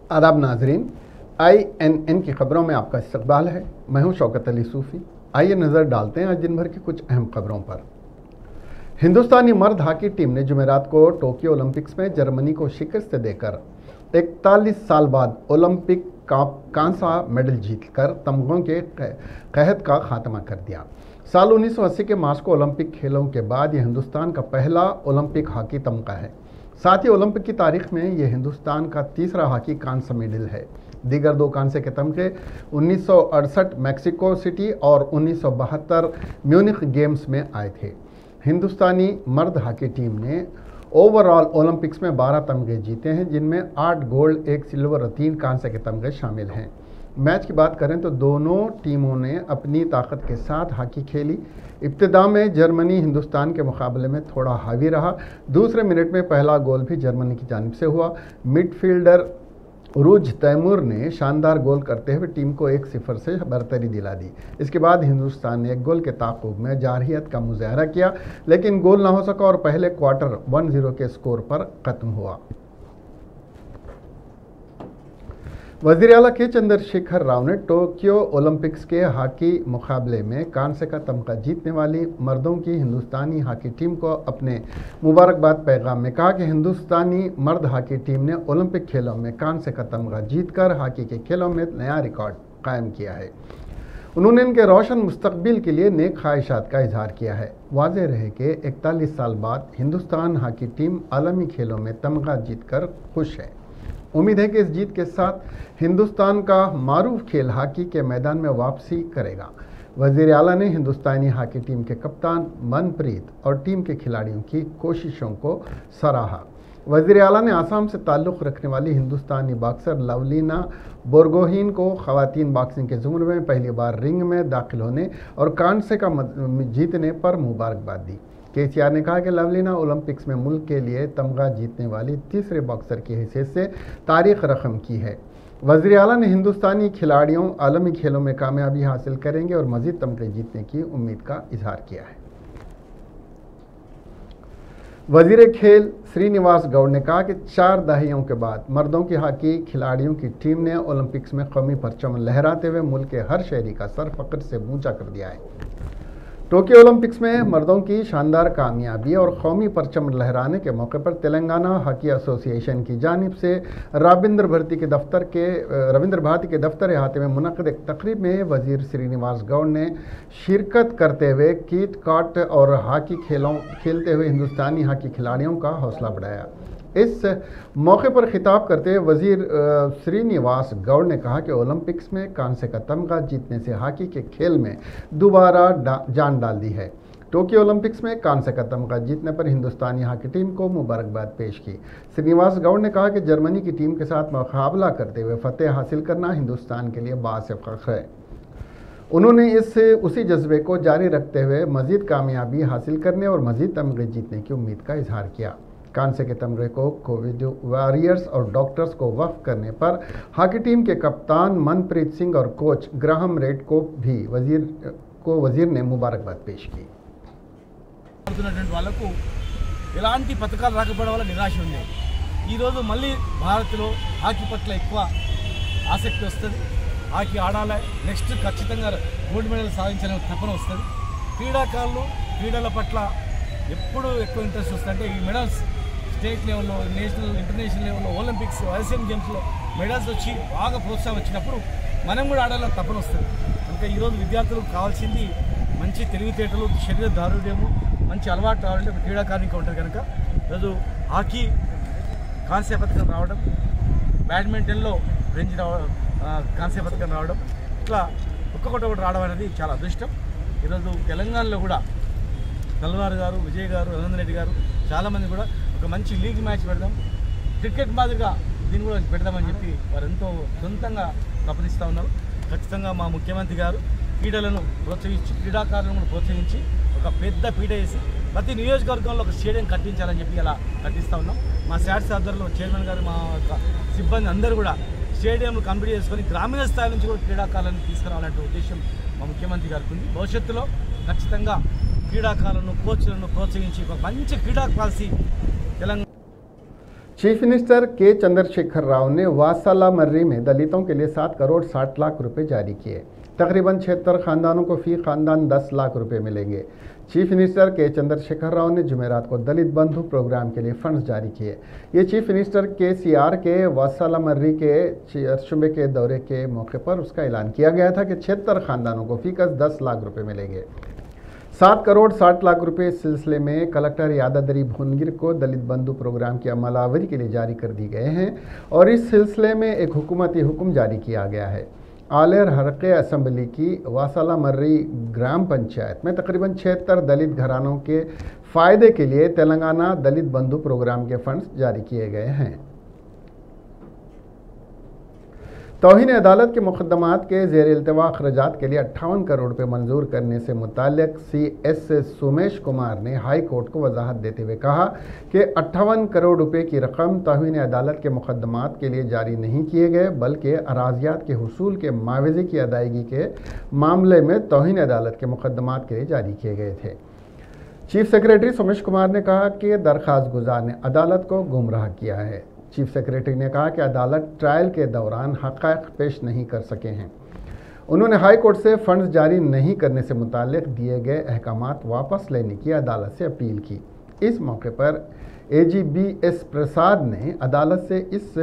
आदाब नाजरीन, INN की खबरों में आपका इस्तकबाल है। मैं हूं शौकत अली सूफ़ी। आइए नज़र डालते हैं आज दिन भर की कुछ अहम खबरों पर। हिंदुस्तानी मर्द हॉकी टीम ने जुमेरात को टोक्यो ओलंपिक्स में जर्मनी को शिकस्त देकर 41 साल बाद ओलंपिक कांसा मेडल जीतकर तमगों के कहत का खात्मा कर दिया। साल 1980 के मार्च को ओलंपिक खेलों के बाद यह हिंदुस्तान का पहला ओलंपिक हॉकी तमगा है। साथ ही ओलंपिक की तारीख में यह हिंदुस्तान का तीसरा हॉकी कांस्य मेडल है। दीगर दो कांस्य के तमगे 1968 मैक्सिको सिटी और 1972 म्यूनिख गेम्स में आए थे। हिंदुस्तानी मर्द हॉकी टीम ने ओवरऑल ओलंपिक्स में 12 तमगे जीते हैं, जिनमें 8 गोल्ड, 1 सिल्वर और 3 कांस्य के तमगे शामिल हैं। मैच की बात करें तो दोनों टीमों ने अपनी ताकत के साथ हॉकी खेली। इब्तिदा में जर्मनी हिंदुस्तान के मुकाबले में थोड़ा हावी रहा। दूसरे मिनट में पहला गोल भी जर्मनी की जानिब से हुआ। मिडफील्डर उरुज तैमूर ने शानदार गोल करते हुए टीम को 1-0 से बरतरी दिला दी। इसके बाद हिंदुस्तान ने 1 गोल के ताक़ुब में जारहियत का मुजाहरा किया, लेकिन गोल ना हो सका और पहले क्वार्टर 1-0 के स्कोर पर ख़त्म हुआ। वज़ीर आला के चंद्रशेखर राव ने टोक्यो ओलंपिक्स के हॉकी मुकाबले में कांस्य का तमगा जीतने वाली मर्दों की हिंदुस्तानी हॉकी टीम को अपने मुबारकबाद पैगाम में कहा कि हिंदुस्तानी मर्द हॉकी टीम ने ओलंपिक खेलों में कांस्य का तमगा जीतकर हॉकी के खेलों में नया रिकॉर्ड कायम किया है। उन्होंने इनके रोशन मुस्तकबिल के लिए नेक ख्वाहिशात का इजहार किया है। वाज़ेह रहे कि 41 साल बाद हिंदुस्तान हॉकी टीम आलमी खेलों में तमगा जीतकर खुश है। उम्मीद है कि इस जीत के साथ हिंदुस्तान का मारूफ खेल हॉकी के मैदान में वापसी करेगा। वज़ीर आला ने हिंदुस्तानी हॉकी टीम के कप्तान मनप्रीत और टीम के खिलाड़ियों की कोशिशों को सराहा। वज़ीर आला ने आसाम से ताल्लुक़ रखने वाली हिंदुस्तानी बॉक्सर लवलीना बोरगोहीन को ख़वातीन बॉक्सिंग के ज़ुमरे में पहली बार रिंग में दाखिल होने और कांस्य का जीतने पर मुबारकबाद दी। KCR ने कहा कि लवलीना ओलंपिक्स में मुल्क के लिए तमगा जीतने वाली तीसरे बॉक्सर की हैसियत से तारीख रकम की है। वज़ीर आला ने हिंदुस्तानी खिलाड़ियों आलमी खेलों में कामयाबी हासिल करेंगे और मज़ीद तमगे जीतने की उम्मीद का इजहार किया है। वज़ीर खेल श्रीनिवास गौड़ ने कहा कि 4 दहाइयों के बाद मर्दों की हॉकी खिलाड़ियों की टीम ने ओलंपिक्स में कौमी परचम लहराते हुए मुल्क के हर शहरी का सर फ़ख्र से ऊंचा कर दिया है। टोक्यो ओलंपिक्स में मर्दों की शानदार कामयाबी और कौमी परचम लहराने के मौके पर तेलंगाना हॉकी एसोसिएशन की जानिब से रविंद्र भारती के दफ्तर अहाते में मुनक़्क़िद एक तकरीब में वज़ीर श्रीनिवास गौड़ ने शिरकत करते हुए कीट काट और हॉकी खेलते हुए हिंदुस्तानी हॉकी खिलाड़ियों का हौसला बढ़ाया। इस मौके पर खिताब करते हुए वज़ीर श्रीनिवास गौड़ ने कहा कि ओलंपिक्स में कांस्य का तमगा जीतने से हॉकी के खेल में दोबारा जान डाल दी है। टोक्यो ओलंपिक्स में कांस्य का तमगा जीतने पर हिंदुस्तानी हॉकी टीम को मुबारकबाद पेश की। श्रीनिवास गौड़ ने कहा कि जर्मनी की टीम के साथ मुकाबला करते हुए फतेह हासिल करना हिंदुस्तान के लिए बाइस फ़ख्र है। उन्होंने उसी जज्बे को जारी रखते हुए मज़ीद कामयाबी हासिल करने और मज़ीद तमगे जीतने की उम्मीद का इजहार किया। कांस्य के तमगे को कोविड वॉरियर्स और डॉक्टर्स को वक्फ करने पर हॉकी टीम के कप्तान मनप्रीत सिंह और कोच ग्राहम रेड को भी वजीर ने मुबारकबाद पेश की। వాళ్ళకు ఎలాంటి పతకాలు రాకపోవడం వల్ల నిరాశ ఉంది। ఈరోజు మళ్ళీ భారత్లో హాకీ పట్ల ఎక్కువ ఆసక్తి వస్తుంది। హాకీ ఆడాలి, నెక్స్ట్ ఖచ్చితంగా గోల్డ్ మెడల్ సాధించాలని తపన వస్తుంది। క్రీడాకారులు క్రీడల పట్ల ఎప్పుడు ఎక్కువ ఇంట్రెస్ట్ వస్తుందంటే ఈ మెడల్స్ స్టేట్ లెవెల్లో, నేషనల్, ఇంటర్నేషనల్ లెవెల్లో, ఒలింపిక్స్, ఏషియన్ గేమ్స్లో మెడల్స్ వచ్చి బాగా ప్రోత్సాహం వచ్చినప్పుడు మనం కూడా ఆడాలని తపన వస్తుంది। కనుక ఈరోజు విద్యార్థులకు కావాల్సింది మంచి తెలివితేటలు, శరీర దారుఢ్యము, మంచి అలవాటు రావాలంటే ఒక క్రీడాకారునికి ఉంటుంది। కనుక ఈరోజు హాకీ కాంస్య పథకం రావడం, బ్యాడ్మింటన్లో బ్రెంజ్ కాంస్య పథకం రావడం, ఇట్లా ఒక్కొక్కటి రావడం అనేది చాలా అదృష్టం। ఈరోజు తెలంగాణలో కూడా తల్వార్ గారు, విజయ్ గారు, రవీంద్ర రెడ్డి గారు చాలామంది కూడా ఒక మంచి లీగ్ మ్యాచ్ పెడదాం, క్రికెట్ మాదిరిగా దీన్ని కూడా పెడదామని చెప్పి వారు ఎంతో సొంతంగా తపనిస్తూ ఉన్నారు। ఖచ్చితంగా మా ముఖ్యమంత్రి గారు క్రీడలను ప్రోత్సహించి, క్రీడాకారులను ప్రోత్సహించి ఒక పెద్ద పీట వేసి ప్రతి నియోజకవర్గంలో ఒక స్టేడియం కట్టించాలని చెప్పి అలా కట్టిస్తూ ఉన్నాం। మా శాట్స్ ఆధ్వర్యంలో చైర్మన్ గారు, మా సిబ్బంది అందరూ కూడా స్టేడియంలు కంప్లీట్ చేసుకొని గ్రామీణ స్థాయి నుంచి కూడా క్రీడాకారులను తీసుకురావాలంటే ఉద్దేశం మా ముఖ్యమంత్రి గారికి ఉంది। భవిష్యత్తులో ఖచ్చితంగా క్రీడాకారులను, కోచ్లను ప్రోత్సహించి ఒక మంచి క్రీడా పాలసీ తెలంగాణ चीफ मिनिस्टर के चंद्रशेखर राव ने वासाला मर्री में दलितों के लिए 7 करोड़ 60 लाख रुपए जारी किए। तकरीबन 76 खानदानों को फी खानदान 10 लाख रुपए मिलेंगे। चीफ मिनिस्टर के चंद्रशेखर राव ने जुमेरात को दलित बंधु प्रोग्राम के लिए फंड्स जारी किए। ये चीफ मिनिस्टर KCR के वासाला मर्री के सूबे के दौरे के मौके पर उसका ऐलान किया गया था कि 76 खानदानों को फीकस 10 लाख रुपए मिलेंगे। 7 करोड़ 60 लाख रुपए इस सिलसिले में कलेक्टर यादाद्री भुवनगिर को दलित बंधु प्रोग्राम की अमलावरी के लिए जारी कर दी गए हैं और इस सिलसिले में एक हुकूमती हुक्म जारी किया गया है। आलेर हरके असम्बली की वासाला मर्री ग्राम पंचायत में तकरीबन 76 दलित घरानों के फ़ायदे के लिए तेलंगाना दलित बंधु प्रोग्राम के फंड्स जारी किए गए हैं। तौहीन अदालत के मुकदमात के ज़ेर इल्तवा अखराजात के लिए 58 करोड़ रुपये मंजूर करने से मुताल्लिक CS सोमेश कुमार ने हाई कोर्ट को वजाहत देते हुए कहा कि 58 करोड़ रुपये की रकम तौहीन अदालत के मुकदमात के लिए जारी नहीं किए गए, बल्कि अराजियात के हुसूल के मुआवजे की अदायगी के मामले में तौहीन अदालत के मुकदमात के लिए जारी किए गए थे। चीफ सेक्रेटरी सोमेश कुमार ने कहा कि दरख्वास्त गुजार ने अदालत को गुमराह किया है। चीफ सेक्रेटरी ने कहा कि अदालत ट्रायल के दौरान हक़ाइक़ पेश नहीं कर सके हैं। उन्होंने हाई कोर्ट से फंड्स जारी नहीं करने से मुताल्लिक़ दिए गए अहकामात वापस लेने की अदालत से अपील की। इस मौके पर AG BS प्रसाद ने अदालत से इस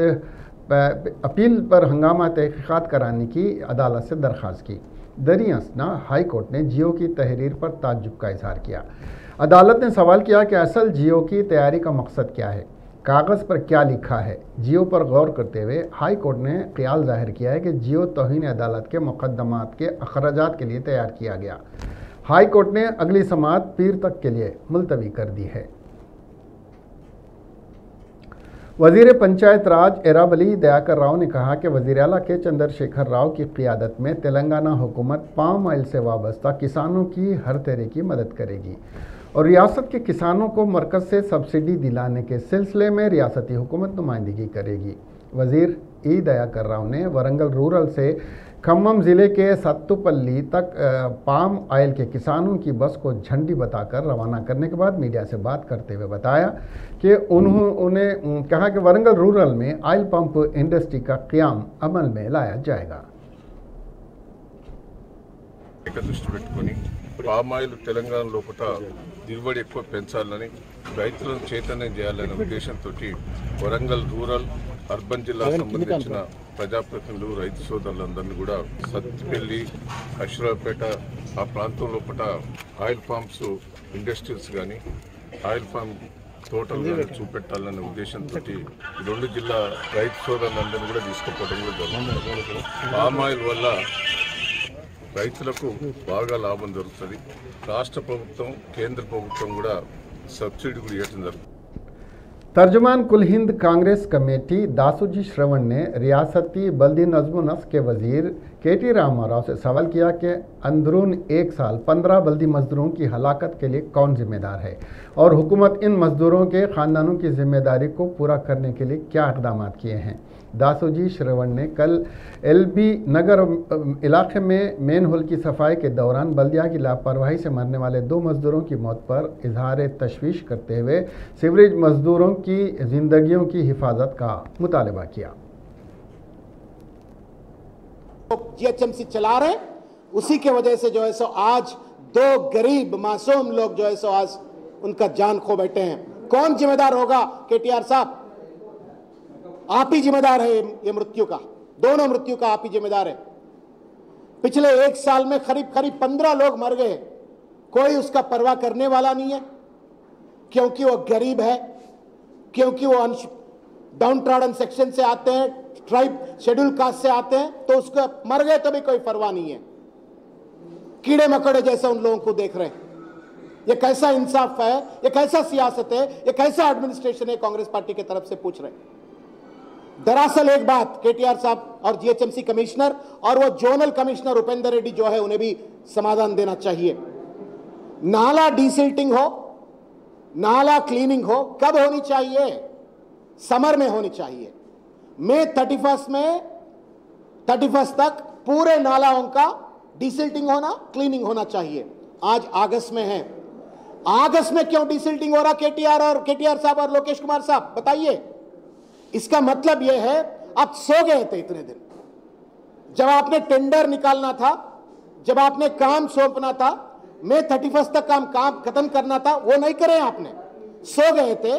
अपील पर हंगामा तहक़ीक़ात कराने की अदालत से दरख्वास्त की। दरियासना हाई कोर्ट ने जियो की तहरीर पर ताज्जुब का इजहार किया। अदालत ने सवाल किया कि असल जियो की तैयारी का मकसद क्या है, कागज़ पर क्या लिखा है। जियो पर गौर करते हुए हाई कोर्ट ने ख्याल जाहिर किया है कि जियो तौहीन अदालत के मुकदमात के अखराजात के लिए तैयार किया गया। हाई कोर्ट ने अगली समाअत पीर तक के लिए मुलतवी कर दी है। वज़ीर पंचायत राज एराबली दयाकर राव ने कहा कि वज़ीर आला के चंद्रशेखर राव की क़ियादत में तेलंगाना हुकूमत पाम ऑयल से वाबस्ता किसानों की हर तरह की मदद करेगी और रियासत के किसानों को मरकज़ से सब्सिडी दिलाने के सिलसिले में रियासती हुकूमत नुमाइंदगी करेगी। वज़ीर दयाकर राव ने वरंगल रूरल से खम्मम ज़िले के सत्तुपल्ली तक पाम ऑयल के किसानों की बस को झंडी बताकर रवाना करने के बाद मीडिया से बात करते हुए बताया कि उन्होंने कहा कि वरंगल रूरल में ऑयल पंप इंडस्ट्री का क़याम अमल में लाया जाएगा। పామ్ ఆయిల్ తెలంగాణ లోపల దిగుబడి ఎక్కువ పెంచాలని రైతులను చైతన్యం చేయాలనే ఉద్దేశంతో వరంగల్ రూరల్ అర్బన్ జిల్లాకు సంబంధించిన ప్రజాప్రతినిధులు రైతు సోదరులందరినీ కూడా సత్తిపల్లి అశ్రాపేట ఆ ప్రాంతం లోపల ఆయిల్ పంప్స్ ఇండస్ట్రీస్ కానీ ఆయిల్ పంప్ తోటలు కానీ చూపెట్టాలనే ఉద్దేశంతో రెండు జిల్లా రైతు సోదరులందరినీ కూడా తీసుకుపోవడం కూడా జరుగుతుంది। పామ్ ఆయిల్ వల్ల రైతులకు బాగా లాభం దొరుకుతుంది। రాష్ట్ర ప్రభుత్వం కేంద్ర ప్రభుత్వం కూడా సబ్సిడీ కూడా ఇవ్వడం జరుగుతుంది। तर्जुमान कुल हिंद कांग्रेस कमेटी दासूजी श्रवण ने रियासती बल्दी नज़्म नस्क के वजीर KT रामाराव से सवाल किया कि अंदरून एक साल 15 बल्दी मजदूरों की हलाकत के लिए कौन जिम्मेदार है और हुकूमत इन मजदूरों के ख़ानदानों की जिम्मेदारी को पूरा करने के लिए क्या इक़दाम किए हैं। दासूजी श्रवण ने कल LB नगर इलाके में मेन होल की सफाई के दौरान बल्दिया की लापरवाही से मरने वाले 2 मजदूरों की मौत पर इजहार तशवीश करते हुए सीवरेज मजदूरों की जिंदगियों की हिफाजत का मुतालबा किया। GHMC चला रहे, उसी के वजह से जो है सो आज 2 गरीब मासूम लोग जो है सो आज उनका जान खो बैठे हैं। कौन जिम्मेदार होगा? KTR साहब, आप ही जिम्मेदार है ये मृत्यु का, दोनों मृत्यु का आप ही जिम्मेदार है। पिछले 1 साल में करीब 15 लोग मर गए, कोई उसका परवाह करने वाला नहीं है, क्योंकि वो गरीब है, क्योंकि वो डाउन ट्रॉडन सेक्शन से आते हैं, ट्राइब शेड्यूल कास्ट से आते हैं, तो उसको मर गए तो भी कोई परवाह नहीं है। कीड़े मकोड़े जैसे उन लोगों को देख रहे हैं। ये कैसा इंसाफ है, ये कैसा सियासत है, ये कैसा एडमिनिस्ट्रेशन है कांग्रेस पार्टी की तरफ से पूछ रहे हैं। दरअसल एक बात KTR साहब और GHMC कमिश्नर और वो जोनल कमिश्नर उपेंद्र रेड्डी जो है उन्हें भी समाधान देना चाहिए। नाला डिसिल्टिंग हो, नाला क्लीनिंग हो, कब होनी चाहिए? समर में होनी चाहिए। मई 31 तक पूरे नालाओं का डिसिल्टिंग होना, क्लीनिंग होना चाहिए। आज अगस्त में है, अगस्त में क्यों डिसिल्टिंग हो रहा KTR साहब और लोकेश कुमार साहब बताइए। इसका मतलब यह है आप सो गए थे इतने दिन। जब आपने टेंडर निकालना था, जब आपने काम सौंपना था, मई 31 तक काम खत्म करना था, वो नहीं करे आपने, सो गए थे।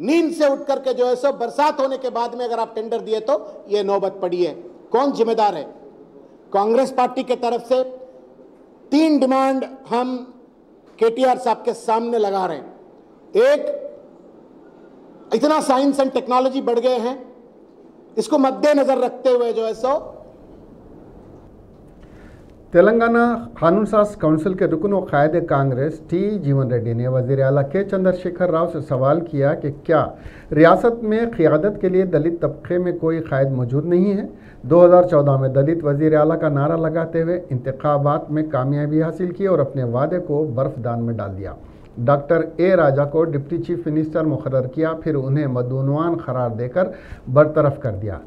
नींद से उठ करके जो है सो बरसात होने के बाद में अगर आप टेंडर दिए तो ये नौबत पड़ी है। कौन जिम्मेदार है? कांग्रेस पार्टी के तरफ से 3 डिमांड हम केटीआर साहब के सामने लगा रहे हैं। एक, इतना साइंस एंड टेक्नोलॉजी बढ़ गए हैं, इसको मद्देनजर रखते हुए जो है सो तेलंगाना कानून साज काउंसिल के रुकन व कायद कांग्रेस टी जीवन रेड्डी ने वज़ीर आला के चंद्रशेखर राव से सवाल किया कि क्या रियासत में क़ियादत के लिए दलित तबके में कोई कायद मौजूद नहीं है। 2014 में दलित वज़ीर आला का नारा लगाते हुए इंतखाबात में कामयाबी हासिल की और अपने वादे को बर्फदान में डाल दिया। डॉक्टर ए राजा को डिप्टी चीफ मिनिस्टर मुकर्रर किया, फिर उन्हें मदूनवान करार देकर बरतरफ कर दिया।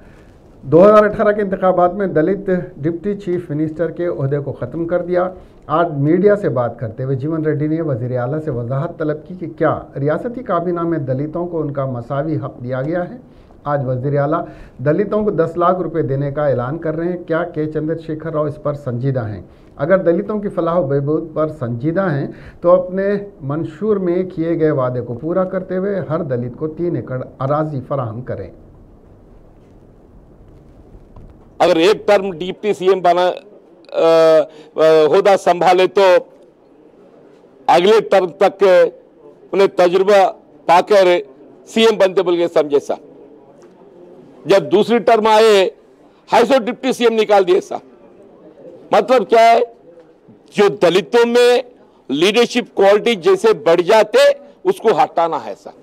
2018 के इंतखाबात में दलित डिप्टी चीफ मिनिस्टर के ओहदे को ख़त्म कर दिया। आज मीडिया से बात करते हुए जीवन रेड्डी ने वज़ीर आला से वजाहत तलब की कि क्या रियासती काबीना में दलितों को उनका मसावी हक दिया गया है। आज वज़ीर आला दलितों को 10 लाख रुपए देने का ऐलान कर रहे हैं। क्या के चंद्रशेखर राव इस पर संजीदा हैं? अगर दलितों की फलाह व बहबूद पर संजीदा हैं तो अपने मंशूर में किए गए वादे को पूरा करते हुए हर दलित को 3 एकड़ अराजी फराहम करें। अगर एक टर्म डिप्टी सीएम बना होदा संभाले तो अगले टर्म तक उन्हें तजुर्बा पाकर सीएम बनते बोल के समझे सा। जब दूसरी टर्म आए 250 डिप्टी सीएम निकाल दिए सा। मतलब क्या है, जो दलितों में लीडरशिप क्वालिटी जैसे बढ़ जाते उसको हटाना है सा।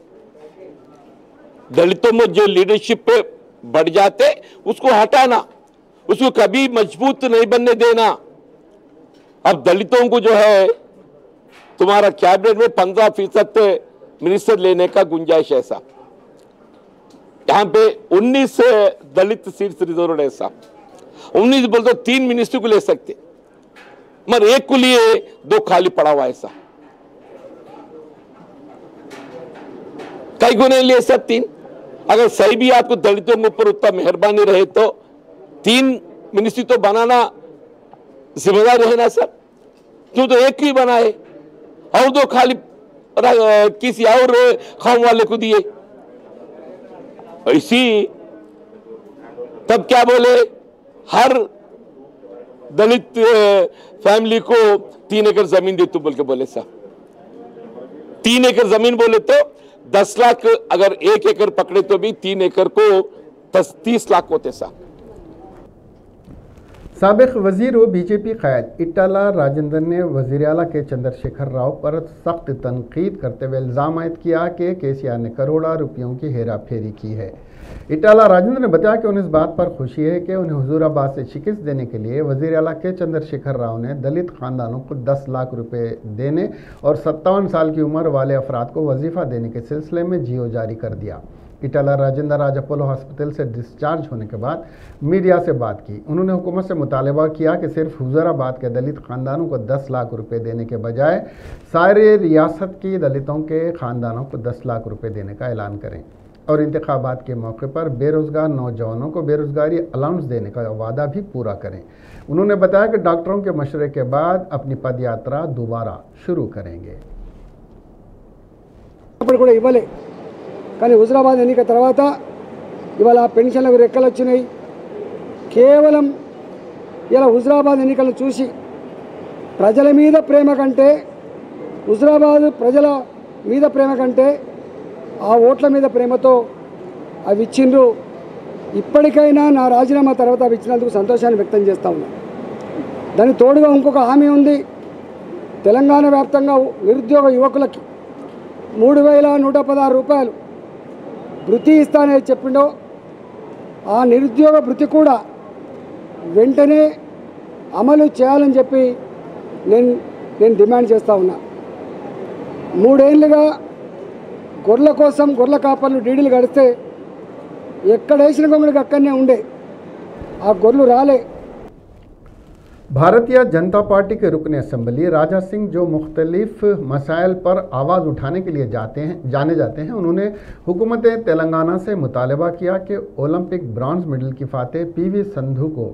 दलितों में जो लीडरशिप पे बढ़ जाते उसको हटाना, उसको कभी मजबूत नहीं बनने देना। अब दलितों को जो है तुम्हारा कैबिनेट में 15% मिनिस्टर लेने का गुंजाइश है साहब। यहां पे 19 दलित सीट्स रिजर्व है साहब। 19 बोलते 3 मिनिस्टर को ले सकते, मगर एक को लिए 2 खाली पड़ा हुआ है साहब। कई को नहीं ले सकते 3। अगर सही भी आपको दलितों के ऊपर उतना मेहरबानी रहे तो 3 मिनिस्ट्री तो बनाना जिम्मेदार है ना सर। क्यों तो एक ही बनाए और 2 खाली किसी और खाम वाले को दिए। इसी तब क्या बोले, हर दलित फैमिली को 3 एकड़ जमीन दे तो बोल के बोले साहब। 3 एकड़ जमीन बोले तो 10 लाख, अगर 1 एकड़ पकड़े तो भी 3 एकड़ को 30 लाख होते साहब। साबिक वजीर व बीजेपी कायद इटाला राजेंद्र ने वजीर आला के चंद्रशेखर राव पर सख्त तनकीद करते हुए इल्ज़ाम आयद किया कि केसीआर ने करोड़ों रुपयों की हेरा फेरी की है। इटाला राजेंद्र ने बताया कि उन्हें इस बात पर खुशी है कि उन्हें हुजूराबाद से शिकस्त देने के लिए वजीर आला के चंद्रशेखर राव ने दलित खानदानों को 10 लाख रुपए देने और 57 साल की उम्र वाले अफराद को वजीफ़ा देने के सिलसिले में जीओ जारी कर दिया। इटाला राजेंद्र आज अपोलो हॉस्पिटल से डिस्चार्ज होने के बाद मीडिया से बात की। उन्होंने हुकूमत से मुतालबा किया कि सिर्फ हुजूराबाद के दलित खानदानों को 10 लाख रुपए देने के बजाय सारे रियासत की दलितों के खानदानों को 10 लाख रुपए देने का ऐलान करें और इंतखाबात के मौके पर बेरोज़गार नौजवानों को बेरोज़गारी अलाउंस देने का वादा भी पूरा करें। उन्होंने बताया कि डॉक्टरों के मशवरे के बाद अपनी पदयात्रा दोबारा शुरू करेंगे। కానీ హుజరాబాద్ ఎన్నిక తర్వాత ఇవాళ పెన్షన్లకు రెక్కలు వచ్చినాయి. కేవలం ఇలా హుజరాబాద్ ఎన్నికలను చూసి ప్రజల మీద ప్రేమ కంటే, హుజరాబాద్ ప్రజల మీద ప్రేమ కంటే ఆ ఓట్ల మీద ప్రేమతో అవి ఇచ్చిండ్రు. ఇప్పటికైనా నా రాజీనామా తర్వాత అవి ఇచ్చినందుకు సంతోషాన్ని వ్యక్తం చేస్తూ ఉన్నాను. దానికి తోడుగా ఇంకొక హామీ ఉంది. తెలంగాణ వ్యాప్తంగా నిరుద్యోగ యువకులకి 3116 రూపాయలు వృత్తి ఇస్తానని చెప్పిండో ఆ నిరుద్యోగ వృత్తి కూడా వెంటనే అమలు చేయాలని చెప్పి నేను డిమాండ్ చేస్తూ ఉన్నా. 3 ఏళ్ళుగా గొర్రెల కోసం గొర్రెల కాపర్లు డీడీలు గడిస్తే ఎక్కడ వేసిన గొంగడికి అక్కడనే ఉండే, ఆ గొర్రెలు రాలే. भारतीय जनता पार्टी के रुकन असम्बली राजा सिंह जो मुख्तलिफ मसाइल पर आवाज़ उठाने के लिए जाने जाते हैं, उन्होंने हुकूमत तेलंगाना से मुतालबा किया कि ओलंपिक ब्रॉन्ज मेडल की फातेह पीवी सिंधु को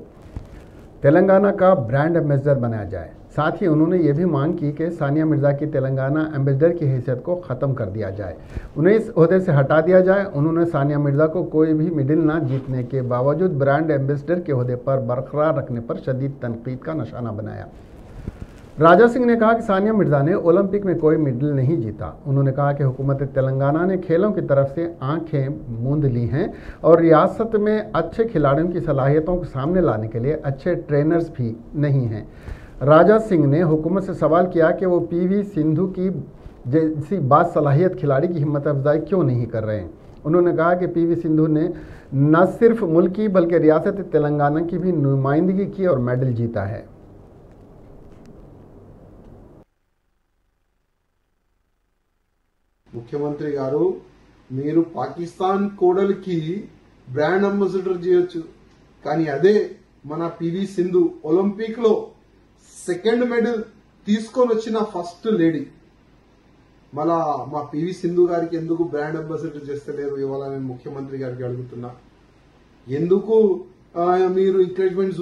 तेलंगाना का ब्रांड एम्बेसडर बनाया जाए। साथ ही उन्होंने ये भी मांग की कि सानिया मिर्ज़ा की तेलंगाना एम्बेसडर की हैसियत को ख़त्म कर दिया जाए, उन्हें इस ओहदे से हटा दिया जाए। उन्होंने सानिया मिर्ज़ा को कोई भी मेडल ना जीतने के बावजूद ब्रांड एम्बेसडर के ओहदे पर बरकरार रखने पर शदीद तनकीद का निशाना बनाया। राजा सिंह ने कहा कि सानिया मिर्ज़ा ने ओलंपिक में कोई मेडल नहीं जीता। उन्होंने कहा कि हुकूमत तेलंगाना ने खेलों की तरफ से आंखें मूंद ली हैं और रियासत में अच्छे खिलाड़ियों की सलाहियतों को सामने लाने के लिए अच्छे ट्रेनर्स भी नहीं हैं। राजा सिंह ने हुकूमत से सवाल किया कि वो पीवी सिंधु की जैसी बासलाहियत खिलाड़ी की हिम्मत अफजाई क्यों नहीं कर रहे हैं। उन्होंने कहा कि पीवी सिंधु ने न सिर्फ मुल्क की बल्कि रियासत तेलंगाना की भी नुमाइंदगी की और मेडल जीता है। ముఖ్యమంత్రి గారు, మీరు పాకిస్తాన్ కోడలికి బ్రాండ్ అంబాసిడర్ చేయొచ్చు, కానీ అదే మన పివి సింధు ఒలింపిక్ లో సెకండ్ మెడల్ తీసుకొని వచ్చిన ఫస్ట్ లేడీ. మళ్ళా మా పివి సింధు గారికి ఎందుకు బ్రాండ్ అంబాసిడర్ చేస్తలేరు? ఇవాళ నేను ముఖ్యమంత్రి గారికి అడుగుతున్నా, ఎందుకు మీరు ఎంకరేజ్మెంట్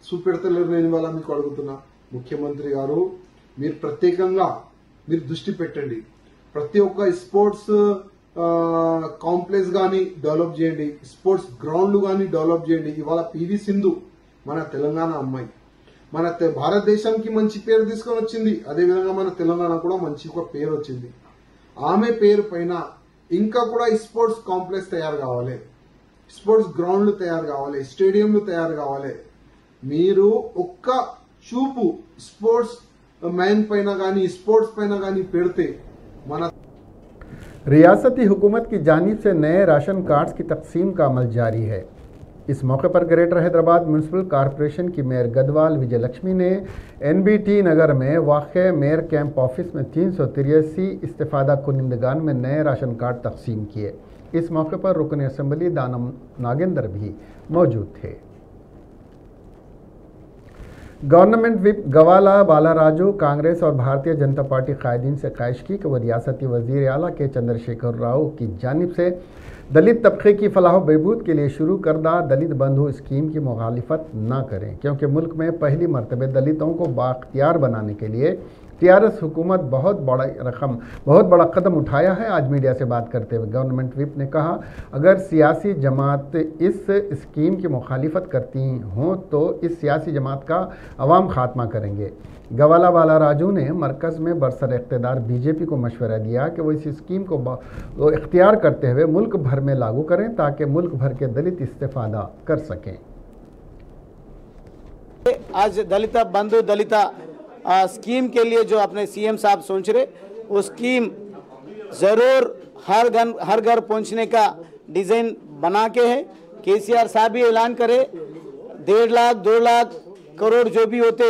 చూపెడతలేరు? నేను ఇవాళ మీకు అడుగుతున్నా, ముఖ్యమంత్రి గారు మీరు ప్రత్యేకంగా మీరు దృష్టి పెట్టండి. ప్రతి ఒక్క స్పోర్ట్స్ కాంప్లెక్స్ గానీ డెవలప్ చేయండి, స్పోర్ట్స్ గ్రౌండ్లు గానీ డెవలప్ చేయండి. ఇవాళ పివి సింధు మన తెలంగాణ అమ్మాయి, మన భారతదేశానికి మంచి పేరు తీసుకొని వచ్చింది. అదేవిధంగా మన తెలంగాణ కూడా మంచి ఒక పేరు వచ్చింది. ఆమె పేరు పైన ఇంకా కూడా స్పోర్ట్స్ కాంప్లెక్స్ తయారు కావాలి, స్పోర్ట్స్ గ్రౌండ్లు తయారు కావాలి, స్టేడియంలు తయారు కావాలి. మీరు ఒక్క చూపు స్పోర్ట్స్ మ్యాన్ పైన గానీ స్పోర్ట్స్ పైన గానీ పెడితే रियासती हुकूमत की जानिब से नए राशन कार्ड्स की तकसीम का अमल जारी है। इस मौके पर ग्रेटर हैदराबाद म्यूनसिपल कॉरपोरेशन की मेयर गदवाल विजयलक्ष्मी ने NBT नगर में वाक़ मेयर कैंप ऑफिस में 383 इस्तेफादा कुनिंदगान में नए राशन कार्ड तकसीम किए। इस मौके पर रुकन असम्बली दानम नागेंद्र भी मौजूद थे। गवर्नमेंट विप गवाला बालाराजू कांग्रेस और भारतीय जनता पार्टी कायदीन से ख्वाहिश की कि वह रियासती वज़ीर आला के चंद्रशेखर राव की जानिब से दलित तबके की फलाह बहबूद के लिए शुरू करदा दलित बंधु स्कीम की मुखालिफत न करें, क्योंकि मुल्क में पहली मरतबे दलितों को बाख्तियार बनाने के लिए TRS हुकूमत बहुत बड़ा कदम उठाया है। आज मीडिया से बात करते हुए गवर्नमेंट विप ने कहा, अगर सियासी जमात इस स्कीम की मुखालिफत करती हों तो इस सियासी जमात का अवाम खात्मा करेंगे। गवाला बालाराजू ने मरकज़ में बरसर इक़्तिदार BJP को मशवरा दिया कि वो इस स्कीम को इख्तियार करते हुए मुल्क भर में लागू करें ताकि मुल्क भर के दलित इस्तेफादा कर सकें। आज दलित बंधु दलित स्कीम के लिए जो अपने CM साहब सोच रहे, वो स्कीम ज़रूर हर घर पहुंचने का डिज़ाइन बना के है। KCR साहब भी ऐलान करे 1.5 लाख 2 लाख करोड़ जो भी होते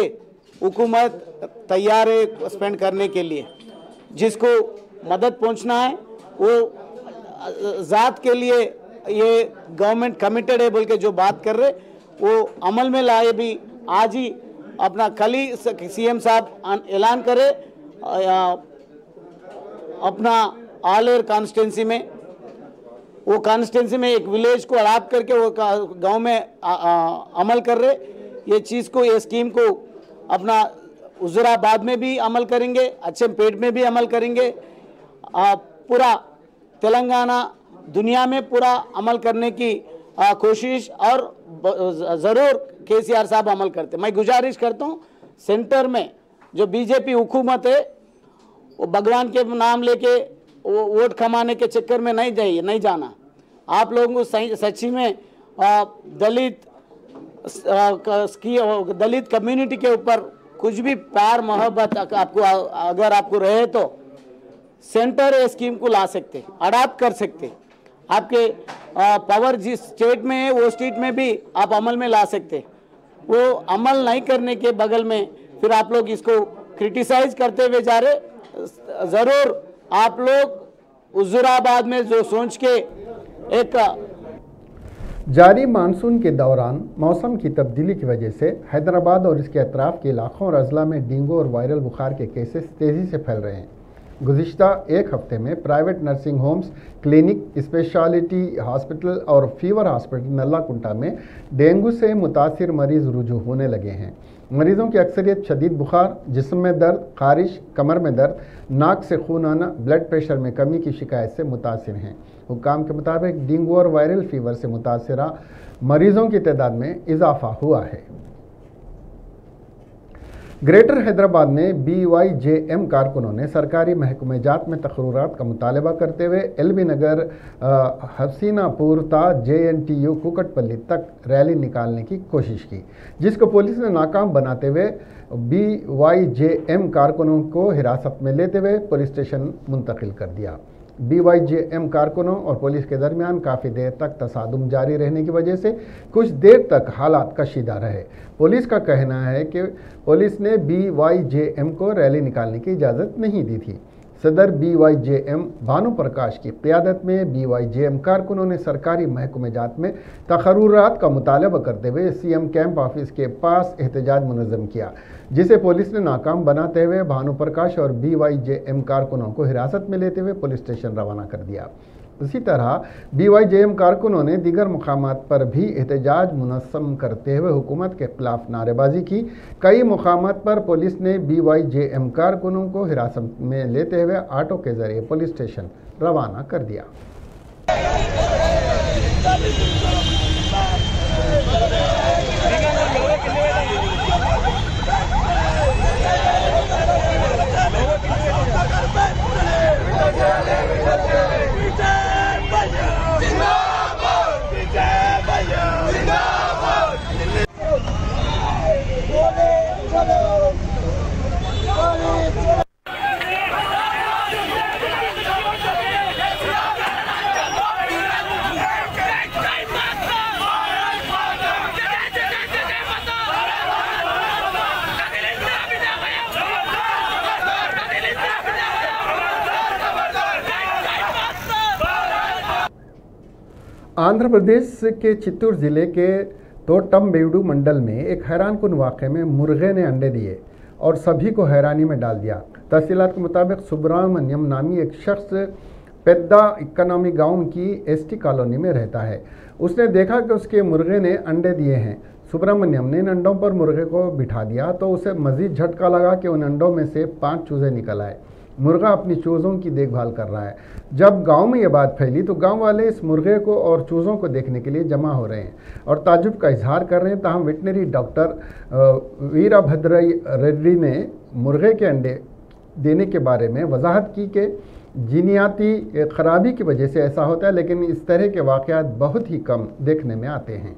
हुकूमत तैयार है स्पेंड करने के लिए। जिसको मदद पहुंचना है वो ज़ात के लिए ये गवर्नमेंट कमिटेड है बोल के जो बात कर रहे वो अमल में लाए। भी आज ही अपना कल ही CM साहब ऐलान करे अपना आलेर कॉन्स्टिट्यूंसी में, वो कॉन्स्टिट्यूंसी में एक विलेज को अडाप्ट करके वो गांव में अमल कर रहे। ये चीज़ को ये स्कीम को अपना हुजूराबाद में भी अमल करेंगे, अच्चमपेट में भी अमल करेंगे, पूरा तेलंगाना दुनिया में पूरा अमल करने की कोशिश और ज़रूर KCR साहब अमल करते। मैं गुजारिश करता हूँ सेंटर में जो BJP हुकूमत है वो भगवान के नाम लेके वो वोट कमाने के चक्कर में नहीं जाना। आप लोगों को सच्ची में दलित कम्युनिटी के ऊपर कुछ भी प्यार मोहब्बत अगर आपको रहे तो सेंटर स्कीम को ला सकते, अडाप्ट कर सकते। आपके पावर जिस स्टेट में है वो स्टेट में भी आप अमल में ला सकते। वो अमल नहीं करने के बगल में फिर आप लोग इसको क्रिटिसाइज करते हुए जा रहे। ज़रूर आप लोग हुजूराबाद में जो सोच के एक जारी मानसून के दौरान मौसम की तब्दीली की वजह से हैदराबाद और इसके अतराफ के इलाकों और अजला में डेंगू और वायरल बुखार के केसेस तेज़ी से फैल रहे हैं। गुज़िश्ता एक हफ्ते में private nursing homes, clinic, speciality hospital और फीवर हॉस्पिटल नल्लाकुंटा में डेंगू से मुतासिर मरीज रुजू होने लगे हैं। मरीजों की अक्सरियत शदीद बुखार, जिस्म में दर्द, खारिश, कमर में दर्द, नाक से खून आना, ब्लड प्रेशर में कमी की शिकायत से मुतासिर हैं। हुक्काम के मुताबिक डेंगू और वायरल फीवर से मुतासिरा मरीजों की तादाद में इजाफा हुआ है। ग्रेटर हैदराबाद में BYJM कारकुनों ने सरकारी महकमे जात में तकर्रुरात का मुतालबा करते हुए LB नगर हसीनापुर ता JNTU कुकटपल्ली तक रैली निकालने की कोशिश की, जिसको पुलिस ने नाकाम बनाते हुए BYJM कारकुनों को हिरासत में लेते हुए पुलिस स्टेशन मुंतकिल कर दिया। BYJM कारकुनों और पुलिस के दरमियान काफ़ी देर तक तसादुम जारी रहने की वजह से कुछ देर तक हालात कशीदा रहे। पुलिस का कहना है कि पुलिस ने BYJM को रैली निकालने की इजाज़त नहीं दी थी। सदर BYJM भानु प्रकाश की क़यादत में BYJM कारकुनों ने सरकारी महकमे जात में तकर्रुरात का मुतालबा करते हुए CM कैंप ऑफिस के पास एहतजाज मुनज़्ज़म किया, जिसे पुलिस ने नाकाम बनाते हुए भानु प्रकाश और BYJM कारकुनों को हिरासत में लेते हुए पुलिस स्टेशन रवाना कर दिया। इसी तरह BYJM कारकुनों ने दीगर मुकामात पर भी एहतजाज मुनज़्ज़म करते हुए हुकूमत के खिलाफ नारेबाजी की। कई मुकामात पर पुलिस ने BYJM कारकुनों को हिरासत में लेते हुए ऑटो के जरिए पुलिस स्टेशन रवाना कर दिया। आंध्र प्रदेश के चित्तूर ज़िले के तोट्टमबेडु मंडल में एक हैरानकुन वाक़े में मुर्गे ने अंडे दिए और सभी को हैरानी में डाल दिया। तहसीलात के मुताबिक सुब्रमण्यम नामी एक शख्स पेद्दा इकोनॉमी गांव की ST कॉलोनी में रहता है। उसने देखा कि उसके मुर्गे ने अंडे दिए हैं। सुब्रमण्यम ने इन अंडों पर मुर्गे को बिठा दिया तो उसे मज़ीद झटका लगा कि उन अंडों में से 5 चूज़े निकल आए। मुर्गा अपनी चूज़ों की देखभाल कर रहा है। जब गांव में यह बात फैली तो गांव वाले इस मुर्गे को और चूज़ों को देखने के लिए जमा हो रहे हैं और ताज्जुब का इजहार कर रहे हैं। ताहम वेटनरी डॉक्टर वीरभद्र रेड्डी ने मुर्गे के अंडे देने के बारे में वजाहत की कि जीनियाती खराबी की वजह से ऐसा होता है, लेकिन इस तरह के वाक़यात बहुत ही कम देखने में आते हैं।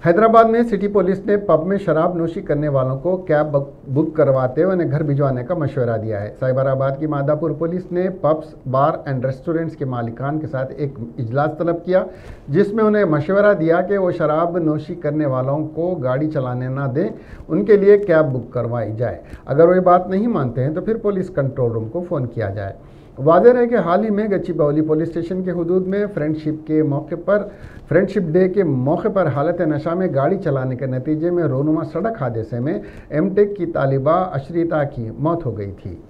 हैदराबाद में सिटी पुलिस ने पब में शराब नोशी करने वालों को कैब बुक करवाते हुए उन्हें घर भिजवाने का मशवरा दिया है। साइबराबाद की मादापुर पुलिस ने पब्स, बार एंड रेस्टोरेंट्स के मालिकान के साथ एक इजलास तलब किया, जिसमें उन्हें मशवरा दिया कि वो शराब नोशी करने वालों को गाड़ी चलाने ना दें, उनके लिए कैब बुक करवाई जाए। अगर वो ये बात नहीं मानते हैं तो फिर पुलिस कंट्रोल रूम को फ़ोन किया जाए। वाज़ेह है कि हाल ही में गच्चीबौली पुलिस स्टेशन के हुदूद में फ्रेंडशिप डे के मौके पर हालत नशा में गाड़ी चलाने के नतीजे में रोनुमा सड़क हादसे में MTech की तालिबा अशरीता की मौत हो गई थी।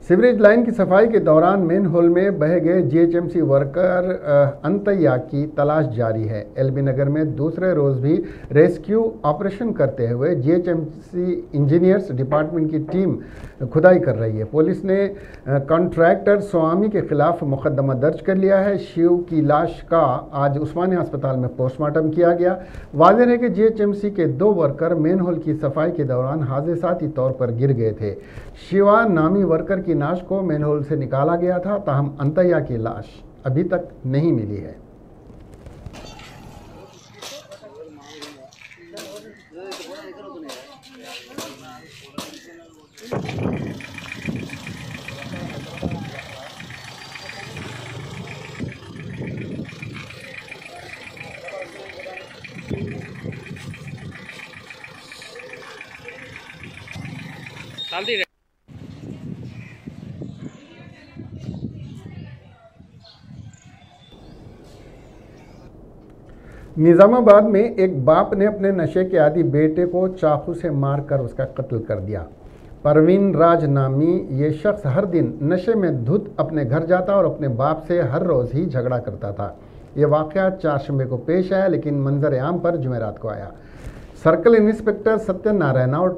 सीवरेज लाइन की सफाई के दौरान मेन होल में बह गए GHMC वर्कर अंतैया की तलाश जारी है। LB नगर में दूसरे रोज़ भी रेस्क्यू ऑपरेशन करते हुए GHMC इंजीनियर्स डिपार्टमेंट की टीम खुदाई कर रही है। पुलिस ने कॉन्ट्रैक्टर स्वामी के खिलाफ मुकदमा दर्ज कर लिया है। शिव की लाश का आज उस्मानिया अस्पताल में पोस्टमार्टम किया गया। वाज़ेह है कि GHMC के 2 वर्कर मेन होल की सफाई के दौरान हादसाती तौर पर गिर गए थे। शिवा नामी वर्कर की लाश को मेन होल से निकाला गया था, ताहम अंतैया की लाश अभी तक नहीं मिली है। निजामाबाद में एक बाप ने अपने नशे के आदी बेटे को चाकू से मारकर उसका कत्ल कर दिया। परवीन राज नामी ये शख्स हर दिन नशे में धुत अपने घर जाता और अपने बाप से हर रोज़ ही झगड़ा करता था। ये वाक़या 4 जुम्मे को पेश आया, लेकिन मंजर आम पर जुमेरात को आया। सर्कल इंस्पेक्टर सत्यनारायण और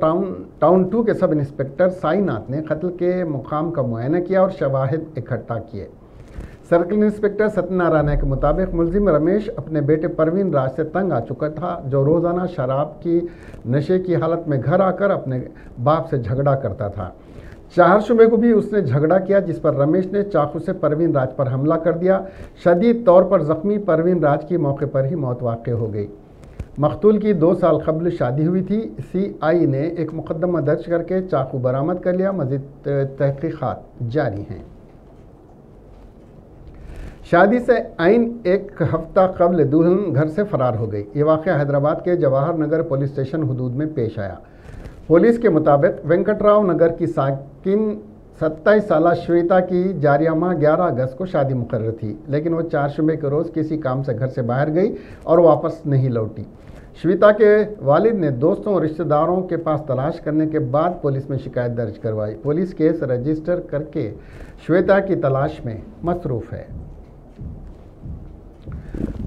टाउन 2 के सब इंस्पेक्टर साईनाथ ने कत्ल के मुकाम का मुआयना किया और शवाहिद इकट्ठा किए। सर्कल इंस्पेक्टर सत्यनारायण के मुताबिक मुलजिम रमेश अपने बेटे परवीन राज से तंग आ चुका था, जो रोज़ाना शराब की नशे की हालत में घर आकर अपने बाप से झगड़ा करता था। 4 जुम्मे को भी उसने झगड़ा किया, जिस पर रमेश ने चाकू से परवीन राज पर हमला कर दिया। शदीद तौर पर जख्मी परवीन राज की मौके पर ही मौत वाक़ हो गई। मकतूल की 2 साल कबल शादी हुई थी। CI ने एक मुकदमा दर्ज करके चाकू बरामद कर लिया। मज़ीद तहक़ीक़ात जारी हैं। शादी से आइन 1 हफ्ता कबल दुल्हन घर से फरार हो गई। ये वाक़या हैदराबाद के जवाहर नगर पुलिस स्टेशन हुदूद में पेश आया। पुलिस के मुताबिक वेंकटराव नगर की साकिन 27 साला श्वेता की जारिया माह 11 अगस्त को शादी मुकर्रर थी, लेकिन वो 4 जुम्मे के रोज़ किसी काम से घर से बाहर गई और वापस नहीं लौटी। श्वेता के वालिद ने दोस्तों और रिश्तेदारों के पास तलाश करने के बाद पुलिस में शिकायत दर्ज करवाई। पुलिस केस रजिस्टर करके श्वेता की तलाश में मसरूफ़ है।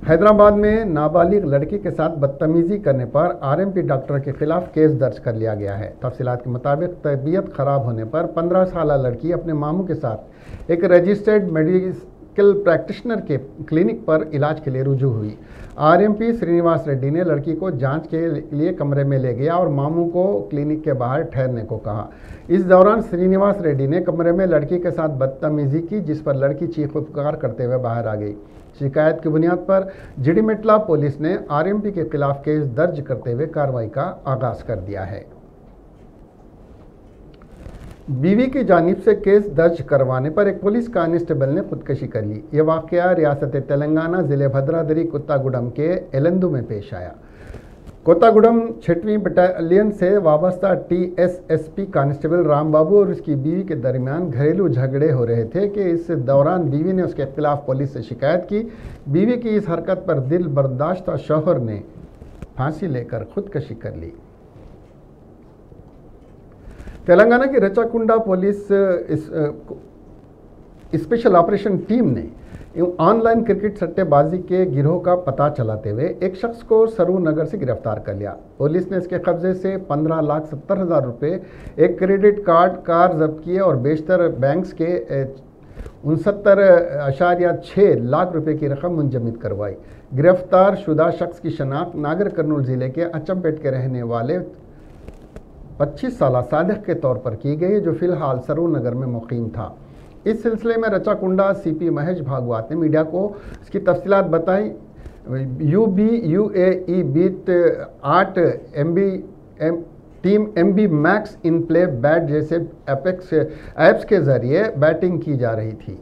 हैदराबाद में नाबालिग लड़की के साथ बदतमीज़ी करने पर RMP डॉक्टर के खिलाफ केस दर्ज कर लिया गया है। तफसीलात के मुताबिक तबीयत ख़राब होने पर 15 साला लड़की अपने मामू के साथ एक रजिस्टर्ड मेडिकल प्रैक्टिशनर के क्लिनिक पर इलाज के लिए रुजू हुई। RMP श्रीनिवास रेड्डी ने लड़की को जांच के लिए कमरे में ले गया और मामू को क्लिनिक के बाहर ठहरने को कहा। इस दौरान श्रीनिवास रेड्डी ने कमरे में लड़की के साथ बदतमीज़ी की, जिस पर लड़की चीख पुकार करते हुए बाहर आ गई। शिकायत की बुनियाद पर जिडीमेटला पुलिस ने RMP के खिलाफ केस दर्ज करते हुए कार्रवाई का आगाज कर दिया है। बीवी की जानिब से केस दर्ज करवाने पर एक पुलिस कांस्टेबल ने खुदकशी कर ली। ये वाक़या रियासत तेलंगाना ज़िले भद्राद्री कोत्तागुडम के एलंदू में पेश आया। कोत्तागुडम 6वीं बटालियन से वाबस्ता TSSP कांस्टेबल राम बाबू और उसकी बीवी के दरमियान घरेलू झगड़े हो रहे थे कि इस दौरान बीवी ने उसके खिलाफ पुलिस से शिकायत की। बीवी की इस हरकत पर दिल बर्दाश्त शौहर ने फांसी लेकर खुदकशी कर ली। तेलंगाना की Rachakonda police special operation team ने ऑनलाइन क्रिकेट सट्टेबाजी के गिरोह का पता चलाते हुए एक शख्स को सरू नगर से गिरफ्तार कर लिया। पुलिस ने इसके कब्जे से 15,70,000 रुपये, एक क्रेडिट कार्ड, कार जब्त किए और बेशतर बैंक्स के 69.6 लाख रुपए की रकम मुंजमद करवाई। गिरफ्तार शुदा शख्स की शनाख्त नागर कर्नूल ज़िले के अचमपेट के रहने वाले 25 साला सादिक के तौर पर की गई, जो फिलहाल सरू नगर में मुकीम था। इस सिलसिले में रचाकुंडा CP महेश भागवत ने मीडिया को इसकी तफसीलात बताई। UBUAE bet 8 MB team MB max इन प्ले बैट जैसे ऐप्स के जरिए बैटिंग की जा रही थी।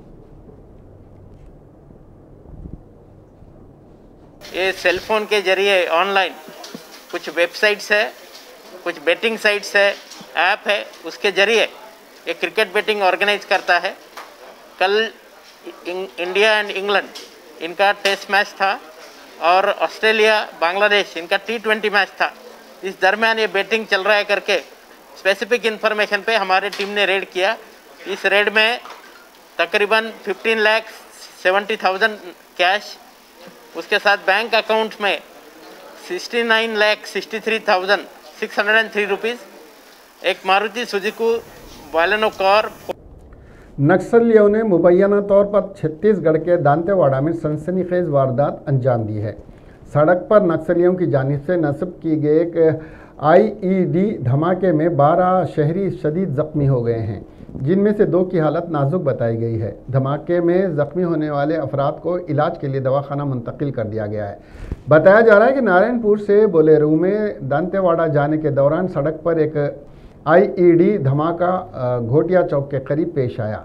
ये सेलफोन के जरिए ऑनलाइन कुछ वेबसाइट्स है, कुछ बेटिंग साइट्स है, ऐप है, उसके जरिए ये क्रिकेट बेटिंग ऑर्गेनाइज करता है। कल इंडिया एंड इंग्लैंड इनका टेस्ट मैच था और ऑस्ट्रेलिया बांग्लादेश इनका T20 मैच था। इस दरमियान ये बेटिंग चल रहा है करके स्पेसिफिक इन्फॉर्मेशन पे हमारे टीम ने रेड किया। इस रेड में तकरीबन 15,70,000 कैश, उसके साथ बैंक अकाउंट में 69,63,603 रुपीज़, एक मारुति सुजुकी बालेनो कार। नक्सलियों ने मुबैना तौर पर छत्तीसगढ़ के दांतेवाड़ा में सनसनीखेज वारदात अंजाम दी है। सड़क पर नक्सलियों की जानिब से नस्ब की गई एक IED धमाके में 12 शहरी शदीद ज़ख्मी हो गए हैं, जिनमें से 2 की हालत नाजुक बताई गई है। धमाके में ज़ख्मी होने वाले अफराद को इलाज के लिए दवाखाना मुंतकिल कर दिया गया है। बताया जा रहा है कि नारायणपुर से बोलेरो में दांतेवाड़ा जाने के दौरान सड़क पर एक IED धमाका घोटिया चौक के करीब पेश आया।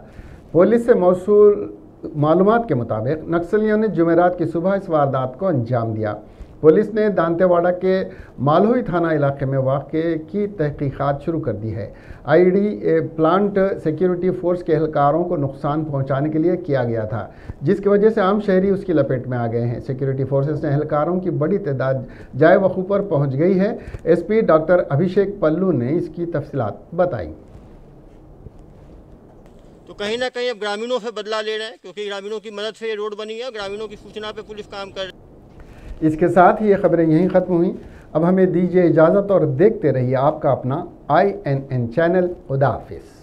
पुलिस से मौसूल मालूमात के मुताबिक नक्सलियों ने जुमेरात की सुबह इस वारदात को अंजाम दिया। पुलिस ने दांतेवाड़ा के मालहोई थाना इलाके में वाक़े की तहकीकात शुरू कर दी है। आईडी प्लांट सिक्योरिटी फोर्स के एहलकारों को नुकसान पहुंचाने के लिए किया गया था, जिसकी वजह से आम शहरी उसकी लपेट में आ गए हैं। सिक्योरिटी फोर्सेस ने एहलकारों की बड़ी तादाद जाए वक़ू पर पहुंच गई है। एसपी डॉक्टर अभिषेक पल्लू ने इसकी तफसीलात बताई। तो कहीं ना कहीं अब ग्रामीणों से बदला ले रहे हैं, क्योंकि ग्रामीणों की मदद से ये रोड बनी है। ग्रामीणों की सूचना पे पुलिस काम कर रही है। इसके साथ ही ये खबरें यहीं ख़त्म हुई। अब हमें दीजिए इजाज़त और देखते रहिए आपका अपना INN चैनल। खुदा हाफिज़।